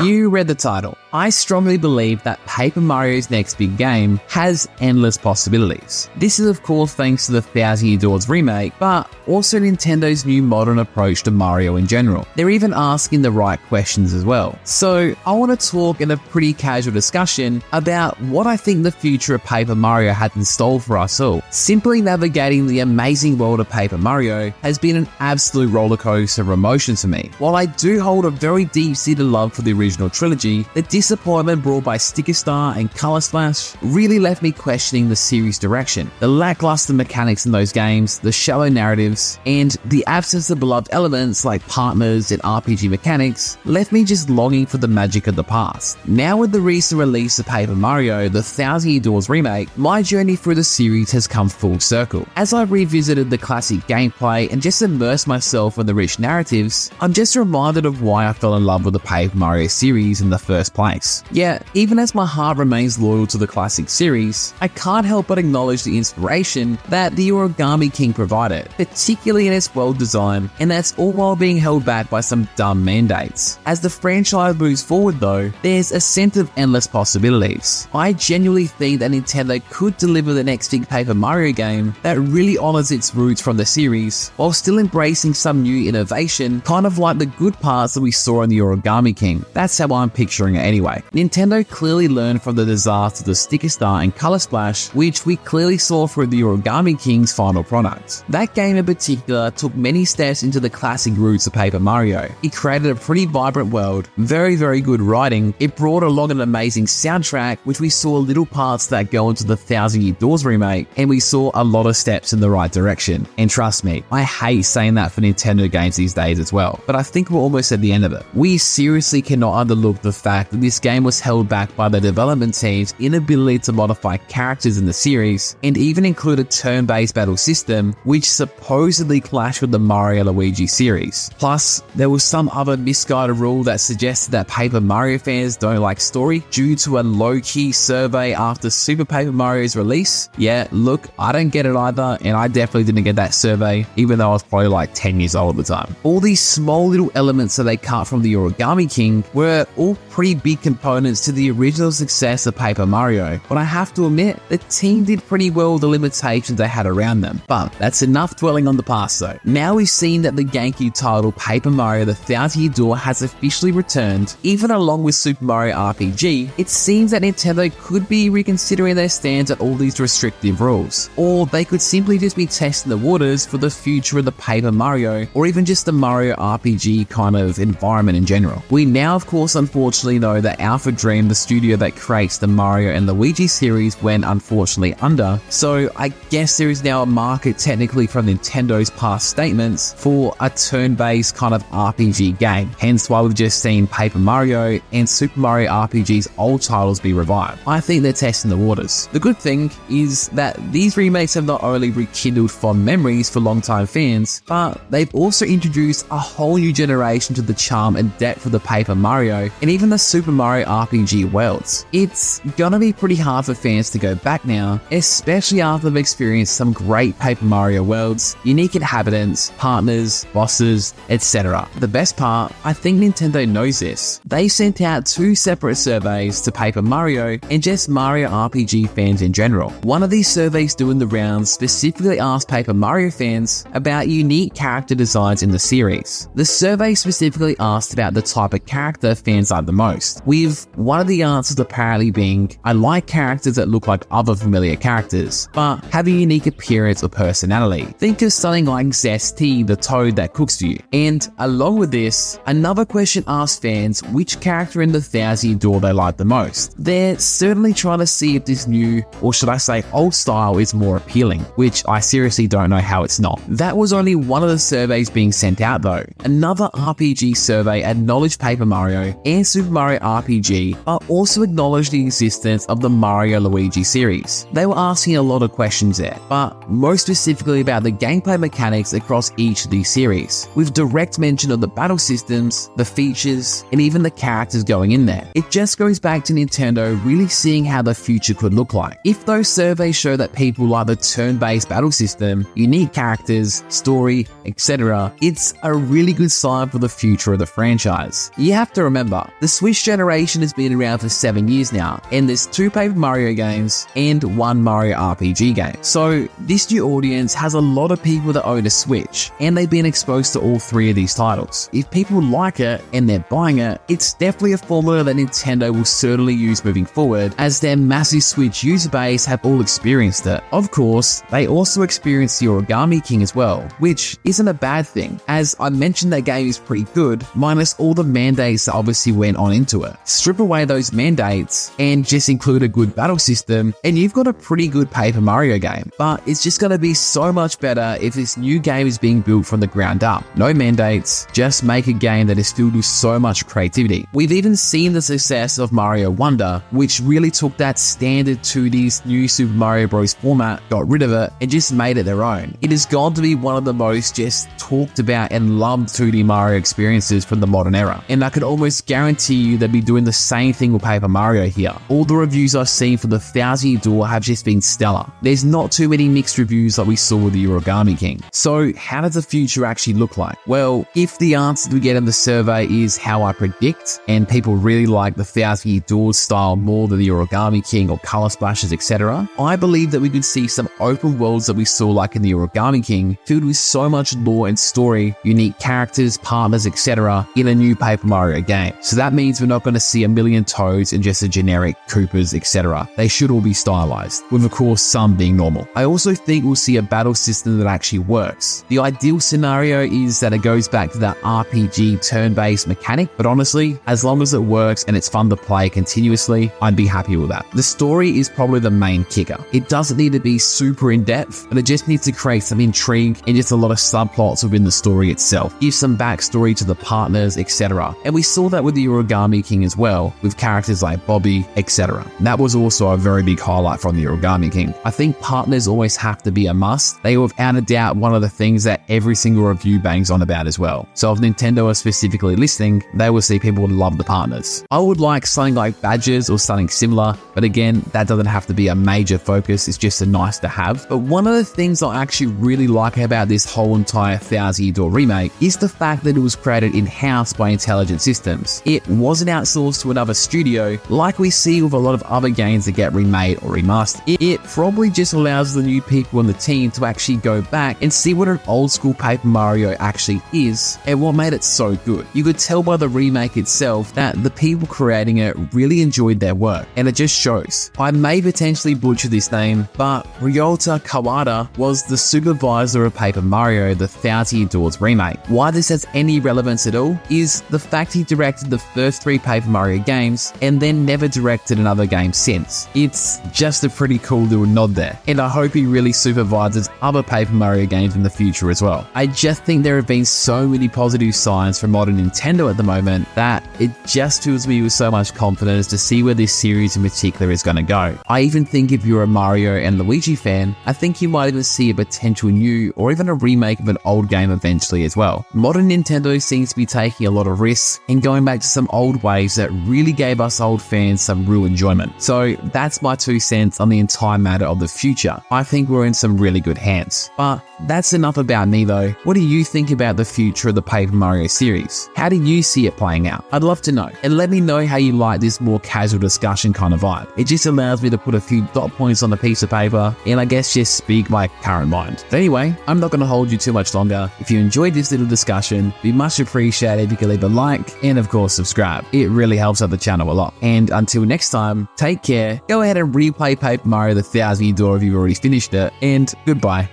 You read the title. I strongly believe that Paper Mario's next big game has endless possibilities. This is of course thanks to the Thousand Year Doors remake, but also Nintendo's new modern approach to Mario in general. They're even asking the right questions as well. So I want to talk in a pretty casual discussion about what I think the future of Paper Mario has in store for us all. Simply navigating the amazing world of Paper Mario has been an absolute rollercoaster of emotions for me. While I do hold a very deep-seated love for the original trilogy, the disappointment brought by Sticker Star and Color Splash really left me questioning the series' direction. The lackluster mechanics in those games, the shallow narratives, and the absence of beloved elements like partners and RPG mechanics left me just longing for the magic of the past. Now with the recent release of Paper Mario, the Thousand Year Doors remake, my journey through the series has come full circle. As I revisited the classic gameplay and just immersed myself in the rich narratives, I'm just reminded of why I fell in love with the Paper Mario series in the first place. Yet, even as my heart remains loyal to the classic series, I can't help but acknowledge the inspiration that the Origami King provided, particularly in its world design, and that's all while being held back by some dumb mandates. As the franchise moves forward though, there's a sense of endless possibilities. I genuinely think that Nintendo could deliver the next big Paper Mario game that really honors its roots from the series, while still embracing some new innovation, kind of like the good parts that we saw in the Origami King. That's how I'm picturing it anyway. Nintendo clearly learned from the disasters of Sticker Star and Color Splash, which we clearly saw through the Origami King's final product. That game in particular took many steps into the classic roots of Paper Mario. It created a pretty vibrant world, very good writing, it brought along an amazing soundtrack, which we saw little parts that go into the Thousand Year Doors remake, and we saw a lot of steps in the right direction. And trust me, I hate saying that for Nintendo games these days as well, but I think we're almost at the end of it. We seriously cannot overlook the fact that this game was held back by the development team's inability to modify characters in the series, and even include a turn-based battle system, which supposedly clashed with the Mario Luigi series. Plus, there was some other misguided rule that suggested that Paper Mario fans don't like story due to a low-key survey after Super Paper Mario's release. Yeah, look, I don't get it either, and I definitely didn't get that survey, even though I was probably like 10 years old at the time. All these small little elements that they cut from the Origami King were all pretty big components to the original success of Paper Mario, but I have to admit, the team did pretty well with the limitations they had around them. But that's enough dwelling on the past though. Now we've seen that the GameCube title Paper Mario the Thousand Year Door has officially returned, even along with Super Mario RPG, it seems that Nintendo could be reconsidering their stance at all these restrictive rules. Or they could simply just be testing the waters for the future of the Paper Mario, or even just the Mario RPG kind of environment in general. We now of course unfortunately know that Alpha Dream, the studio that creates the Mario and Luigi series, went unfortunately under, so I guess there is now a market technically from Nintendo's past statements for a turn-based kind of RPG game, hence why we've just seen Paper Mario and Super Mario RPG's old titles be revived. I think they're testing the waters. The good thing is that these remakes have not only rekindled fond memories for longtime fans, but they've also introduced a whole new generation to the charm and depth of the Paper Mario and even the Super Mario RPG worlds. It's gonna be pretty hard for fans to go back now, especially after they've experienced some great Paper Mario worlds, unique inhabitants, partners, bosses, etc. The best part, I think Nintendo knows this. They sent out 2 separate surveys to Paper Mario and just Mario RPG fans in general. One of these surveys doing the rounds specifically asked Paper Mario fans about unique character designs in the series. The survey specifically asked about the type of character fans like the most, with one of the answers apparently being, I like characters that look like other familiar characters, but have a unique appearance or personality. Think of something like Zesty, the toad that cooks for you. And along with this, another question asked fans which character in the Thousand Year Door they like the most. They're certainly trying to see if this new, or should I say old style, is more appealing, which I seriously don't know how it's not. That was only one of the surveys being sent out though. Another RPG survey acknowledged Paper Mario and Super Mario RPG, but also acknowledged the existence of the Mario-Luigi series. They were asking a lot of questions there, but most specifically about the gameplay mechanics across each of these series, with direct mention of the battle systems, the features, and even the characters going in there. It just goes back to Nintendo really seeing how the future could look like. If those surveys show that people like the turn-based battle system, unique characters, story, etc., it's a really good sign for the future of the franchise. You have to remember, the Switch generation has been around for 7 years now, and there's 2 Paper Mario games and 1 Mario RPG game. So this new audience has a lot of people that own a Switch, and they've been exposed to all 3 of these titles. If people like it and they're buying it, it's definitely a formula that Nintendo will certainly use moving forward, as their massive Switch user base have all experienced it. Of course, they also experienced the Origami King as well, which isn't a bad thing, as I mentioned that game is pretty good, minus all the mandates that obviously went on into it. Strip away those mandates and just include a good battle system, and you've got a pretty good Paper Mario game. But it's just going to be so much better if this new game is being built from the ground up. No mandates, just make a game that is filled with so much creativity. We've even seen the success of Mario Wonder, which really took that standard 2D's new Super Mario Bros. Format, got rid of it, and just made it their own. It has gone to be one of the most just talked about and loved 2D Mario experiences from the modern era. And I could almost guarantee you they'd be doing the same thing with Paper Mario here. All the reviews I've seen for the 1000-Year Door have just been stellar. There's not too many mixed reviews like we saw with the Origami King. So how does the future actually look like? Well, if the answer we get in the survey is how I predict, and people really like the 1000-Year Door style more than the Origami King or color splashes, etc., I believe that we could see some open worlds that we saw like in the Origami King, filled with so much lore and story, unique characters, partners, etc., in a new Paper Mario game. So that means we're not going to see a million Toads and just a generic Koopas, etc. They should all be stylized, with of course some being normal. I also think we'll see a battle system that actually works. The ideal scenario is that it goes back to that RPG turn-based mechanic, but honestly, as long as it works and it's fun to play continuously, I'd be happy with that. The story is probably the main kicker. It doesn't need to be super in-depth, but it just needs to create some intrigue and just a lot of subplots within the story itself. Give some backstory to the partners, etc. And we saw that with the Origami King as well, with characters like Bobby, etc. That was also a very big highlight from the Origami King. I think partners always have to be a must. They are without a doubt one of the things that every single review bangs on about as well. So if Nintendo are specifically listening, they will see people would love the partners. I would like something like badges or something similar, but again, that doesn't have to be a major focus, it's just a nice to have. But one of the things I actually really like about this whole entire 1000-Year Door remake is the fact that it was created in-house by Intelligent Systems. It wasn't outsourced to another studio like we see with a lot of other games that get remade or remastered. It probably just allows the new people on the team to actually go back and see what an old school Paper Mario actually is and what made it so good. You could tell by the remake itself that the people creating it really enjoyed their work, and it just shows. I may potentially butcher this name, but Ryota Kawada was the supervisor of Paper Mario, the 1000-Year Doors remake. Why this has any relevance at all is the fact he directed the first 3 Paper Mario games and then never directed another game since. It's just a pretty cool little nod there, and I hope he really supervises other Paper Mario games in the future as well. I just think there have been so many positive signs from modern Nintendo at the moment that it just fills me with so much confidence to see where this series in particular is going to go. I even think if you're a Mario and Luigi fan, I think you might even see a potential new or even a remake of an old game eventually as well. Modern Nintendo seems to be taking a lot of risks and going back to some old ways that really gave us old fans some real enjoyment. So that's my 2 cents on the entire matter of the future. I think we're in some really good hands. But that's enough about me though. What do you think about the future of the Paper Mario series? How do you see it playing out? I'd love to know. And let me know how you like this more casual discussion kind of vibe. It just allows me to put a few dot points on a piece of paper and I guess just speak my current mind. But anyway, I'm not going to hold you too much longer. If you enjoyed this little discussion, it'd be much appreciated if you could leave a like and of course subscribe. It really helps out the channel a lot. And until next time, take care. Go ahead and replay Paper Mario the 1000-Year Door if you've already finished it, and goodbye.